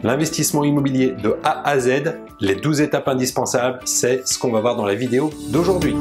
L'investissement immobilier de A à Z, les 12 étapes indispensables, c'est ce qu'on va voir dans la vidéo d'aujourd'hui.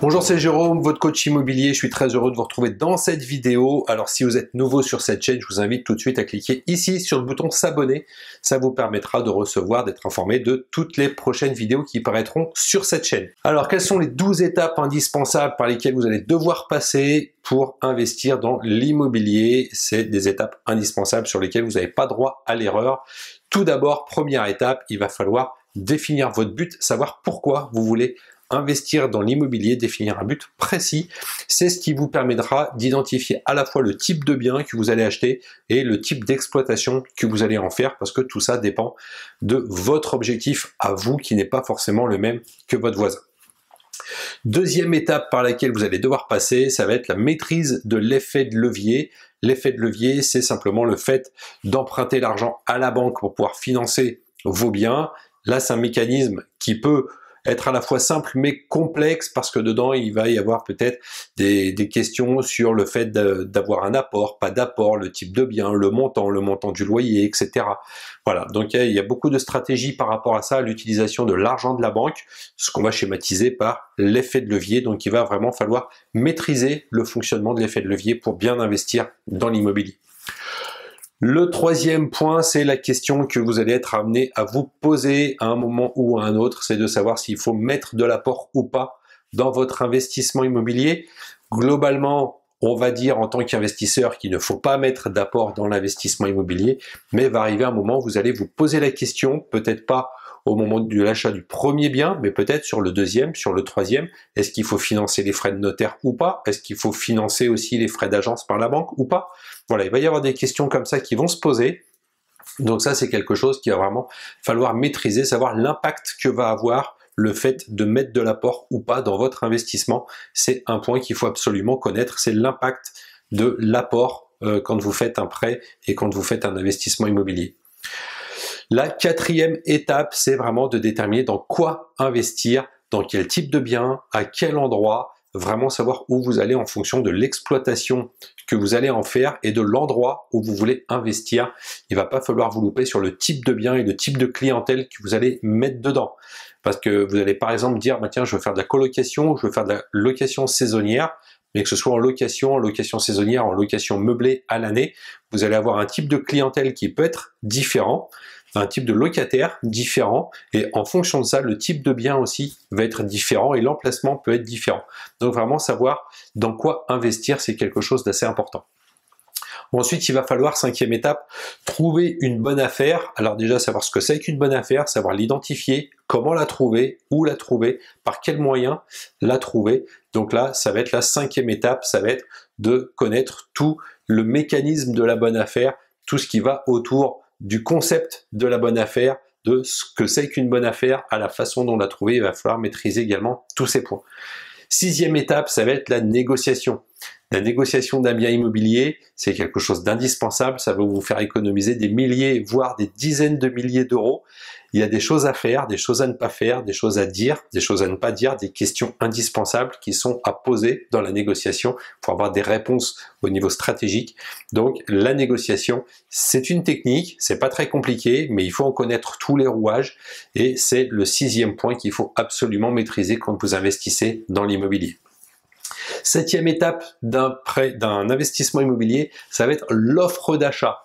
Bonjour, c'est Jérôme, votre coach immobilier. Je suis très heureux de vous retrouver dans cette vidéo. Alors si vous êtes nouveau sur cette chaîne, je vous invite tout de suite à cliquer ici sur le bouton s'abonner. Ça vous permettra de recevoir, d'être informé de toutes les prochaines vidéos qui paraîtront sur cette chaîne. Alors quelles sont les 12 étapes indispensables par lesquelles vous allez devoir passer pour investir dans l'immobilier? C'est des étapes indispensables sur lesquelles vous n'avez pas droit à l'erreur. Tout d'abord, première étape, il va falloir définir votre but, savoir pourquoi vous voulez investir dans l'immobilier, définir un but précis. C'est ce qui vous permettra d'identifier à la fois le type de bien que vous allez acheter et le type d'exploitation que vous allez en faire, parce que tout ça dépend de votre objectif à vous qui n'est pas forcément le même que votre voisin. Deuxième étape par laquelle vous allez devoir passer, ça va être la maîtrise de l'effet de levier. L'effet de levier, c'est simplement le fait d'emprunter l'argent à la banque pour pouvoir financer vos biens. Là, c'est un mécanisme qui peut être à la fois simple mais complexe, parce que dedans il va y avoir peut-être des questions sur le fait d'avoir un apport, pas d'apport, le type de bien, le montant du loyer, etc. Voilà, donc il y a beaucoup de stratégies par rapport à ça, l'utilisation de l'argent de la banque, ce qu'on va schématiser par l'effet de levier. Donc il va vraiment falloir maîtriser le fonctionnement de l'effet de levier pour bien investir dans l'immobilier. Le troisième point, c'est la question que vous allez être amené à vous poser à un moment ou à un autre, c'est de savoir s'il faut mettre de l'apport ou pas dans votre investissement immobilier. Globalement, on va dire en tant qu'investisseur qu'il ne faut pas mettre d'apport dans l'investissement immobilier, mais va arriver un moment où vous allez vous poser la question, peut-être pas au moment de l'achat du premier bien, mais peut-être sur le deuxième, sur le troisième. Est-ce qu'il faut financer les frais de notaire ou pas? Est-ce qu'il faut financer aussi les frais d'agence par la banque ou pas? Voilà, il va y avoir des questions comme ça qui vont se poser. Donc ça, c'est quelque chose qu'il va vraiment falloir maîtriser, savoir l'impact que va avoir le fait de mettre de l'apport ou pas dans votre investissement. C'est un point qu'il faut absolument connaître, c'est l'impact de l'apport quand vous faites un prêt et quand vous faites un investissement immobilier. La quatrième étape, c'est vraiment de déterminer dans quoi investir, dans quel type de bien, à quel endroit, vraiment savoir où vous allez en fonction de l'exploitation que vous allez en faire et de l'endroit où vous voulez investir. Il ne va pas falloir vous louper sur le type de bien et le type de clientèle que vous allez mettre dedans. Parce que vous allez par exemple dire, bah tiens, je veux faire de la colocation, je veux faire de la location saisonnière, mais que ce soit en location saisonnière, en location meublée à l'année, vous allez avoir un type de clientèle qui peut être différent, un type de locataire différent, et en fonction de ça, le type de bien aussi va être différent et l'emplacement peut être différent. Donc vraiment savoir dans quoi investir, c'est quelque chose d'assez important. Ensuite, il va falloir, cinquième étape, trouver une bonne affaire. Alors déjà, savoir ce que c'est qu'une bonne affaire, savoir l'identifier, comment la trouver, où la trouver, par quels moyens la trouver. Donc là, ça va être la cinquième étape, ça va être de connaître tout le mécanisme de la bonne affaire, tout ce qui va autour du concept de la bonne affaire, de ce que c'est qu'une bonne affaire, à la façon dont la trouver. Il va falloir maîtriser également tous ces points. Sixième étape, ça va être la négociation. La négociation d'un bien immobilier, c'est quelque chose d'indispensable, ça va vous faire économiser des milliers, voire des dizaines de milliers d'euros. Il y a des choses à faire, des choses à ne pas faire, des choses à dire, des choses à ne pas dire, des questions indispensables qui sont à poser dans la négociation pour avoir des réponses au niveau stratégique. Donc la négociation, c'est une technique, c'est pas très compliqué, mais il faut en connaître tous les rouages et c'est le sixième point qu'il faut absolument maîtriser quand vous investissez dans l'immobilier. Septième étape d'un investissement immobilier, ça va être l'offre d'achat.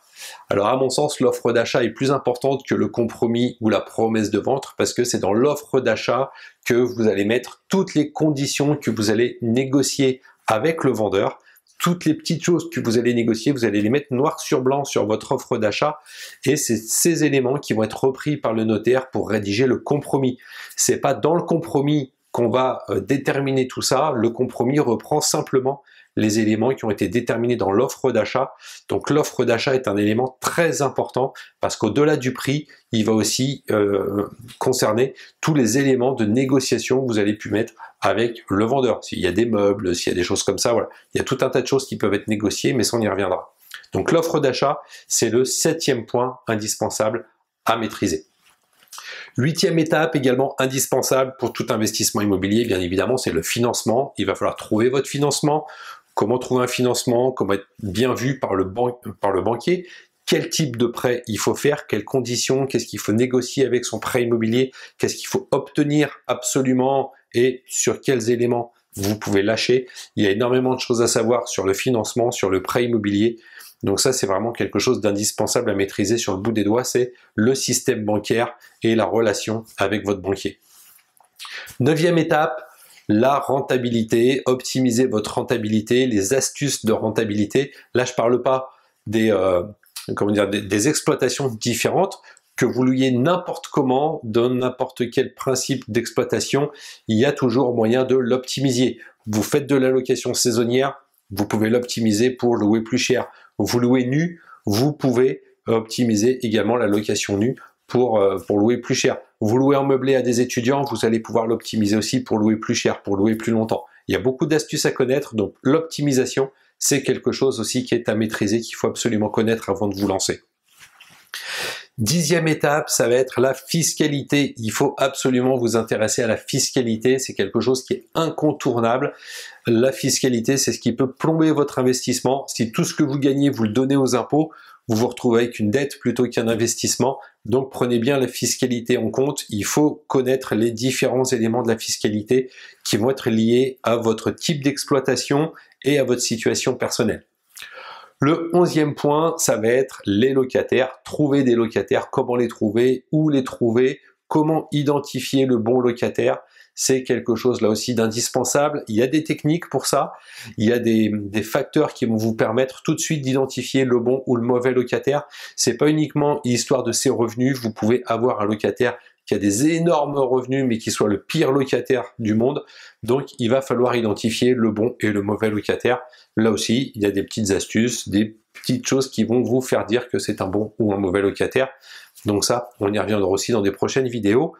Alors à mon sens, l'offre d'achat est plus importante que le compromis ou la promesse de vente, parce que c'est dans l'offre d'achat que vous allez mettre toutes les conditions que vous allez négocier avec le vendeur. Toutes les petites choses que vous allez négocier, vous allez les mettre noir sur blanc sur votre offre d'achat, et c'est ces éléments qui vont être repris par le notaire pour rédiger le compromis. C'est pas dans le compromis qu'on va déterminer tout ça. Le compromis reprend simplement les éléments qui ont été déterminés dans l'offre d'achat. Donc l'offre d'achat est un élément très important parce qu'au-delà du prix, il va aussi concerner tous les éléments de négociation que vous allez pu mettre avec le vendeur. S'il y a des meubles, s'il y a des choses comme ça, voilà. Il y a tout un tas de choses qui peuvent être négociées, mais ça on y reviendra. Donc l'offre d'achat, c'est le septième point indispensable à maîtriser. Huitième étape, également indispensable pour tout investissement immobilier, bien évidemment, c'est le financement. Il va falloir trouver votre financement, comment trouver un financement, comment être bien vu par le banquier, quel type de prêt il faut faire, quelles conditions, qu'est-ce qu'il faut négocier avec son prêt immobilier, qu'est-ce qu'il faut obtenir absolument et sur quels éléments vous pouvez lâcher. Il y a énormément de choses à savoir sur le financement, sur le prêt immobilier. Donc ça, c'est vraiment quelque chose d'indispensable à maîtriser sur le bout des doigts, c'est le système bancaire et la relation avec votre banquier. 9e étape, la rentabilité, optimiser votre rentabilité, les astuces de rentabilité. Là, je parle pas des exploitations différentes, que vous louiez n'importe comment, dans n'importe quel principe d'exploitation, il y a toujours moyen de l'optimiser. Vous faites de la location saisonnière, vous pouvez l'optimiser pour louer plus cher. Vous louez nu, vous pouvez optimiser également la location nue pour louer plus cher. Vous louez en meublé à des étudiants, vous allez pouvoir l'optimiser aussi pour louer plus cher, pour louer plus longtemps. Il y a beaucoup d'astuces à connaître, donc l'optimisation, c'est quelque chose aussi qui est à maîtriser, qu'il faut absolument connaître avant de vous lancer. 10e étape, ça va être la fiscalité. Il faut absolument vous intéresser à la fiscalité, c'est quelque chose qui est incontournable. La fiscalité, c'est ce qui peut plomber votre investissement. Si tout ce que vous gagnez, vous le donnez aux impôts, vous vous retrouvez avec une dette plutôt qu'un investissement. Donc prenez bien la fiscalité en compte. Il faut connaître les différents éléments de la fiscalité qui vont être liés à votre type d'exploitation et à votre situation personnelle. Le 11e point, ça va être les locataires. Trouver des locataires, comment les trouver, où les trouver, comment identifier le bon locataire. C'est quelque chose là aussi d'indispensable. Il y a des techniques pour ça. Il y a des facteurs qui vont vous permettre tout de suite d'identifier le bon ou le mauvais locataire. C'est pas uniquement l'histoire de ses revenus. Vous pouvez avoir un locataire qui a des énormes revenus mais qui soit le pire locataire du monde. Donc il va falloir identifier le bon et le mauvais locataire. Là aussi, il y a des petites astuces, des petites choses qui vont vous faire dire que c'est un bon ou un mauvais locataire. Donc ça, on y reviendra aussi dans des prochaines vidéos.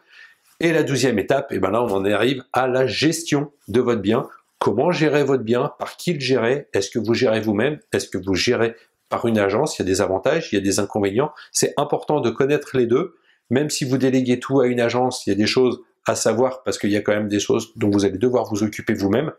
Et la 12e étape, et ben là on en arrive à la gestion de votre bien. Comment gérer votre bien? Par qui le gérer? Est-ce que vous gérez vous-même? Est-ce que vous gérez par une agence? Il y a des avantages, il y a des inconvénients. C'est important de connaître les deux. Même si vous déléguez tout à une agence, il y a des choses à savoir parce qu'il y a quand même des choses dont vous allez devoir vous occuper vous-même.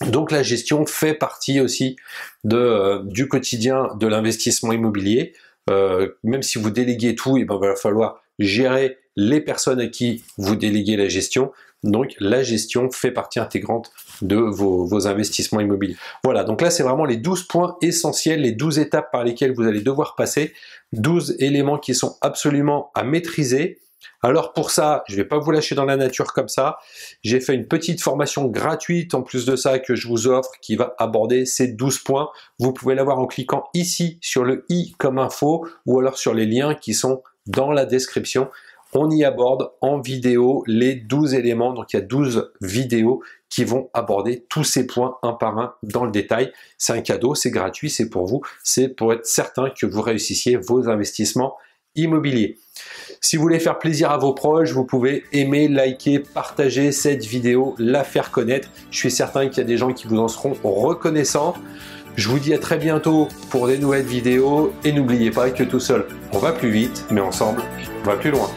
Donc la gestion fait partie aussi du quotidien de l'investissement immobilier. Même si vous déléguez tout, il va falloir gérer les personnes à qui vous déléguez la gestion. Donc la gestion fait partie intégrante de vos investissements immobiliers. Voilà, donc là c'est vraiment les 12 points essentiels, les 12 étapes par lesquelles vous allez devoir passer, 12 éléments qui sont absolument à maîtriser. Alors pour ça, je ne vais pas vous lâcher dans la nature comme ça, j'ai fait une petite formation gratuite en plus de ça que je vous offre qui va aborder ces 12 points. Vous pouvez l'avoir en cliquant ici sur le i comme info ou alors sur les liens qui sont dans la description. On y aborde en vidéo les 12 éléments, donc il y a 12 vidéos qui vont aborder tous ces points un par un dans le détail. C'est un cadeau, c'est gratuit, c'est pour vous, c'est pour être certain que vous réussissiez vos investissements immobiliers. Si vous voulez faire plaisir à vos proches, vous pouvez aimer, liker, partager cette vidéo, la faire connaître. Je suis certain qu'il y a des gens qui vous en seront reconnaissants. Je vous dis à très bientôt pour des nouvelles vidéos et n'oubliez pas que tout seul, on va plus vite, mais ensemble, on va plus loin.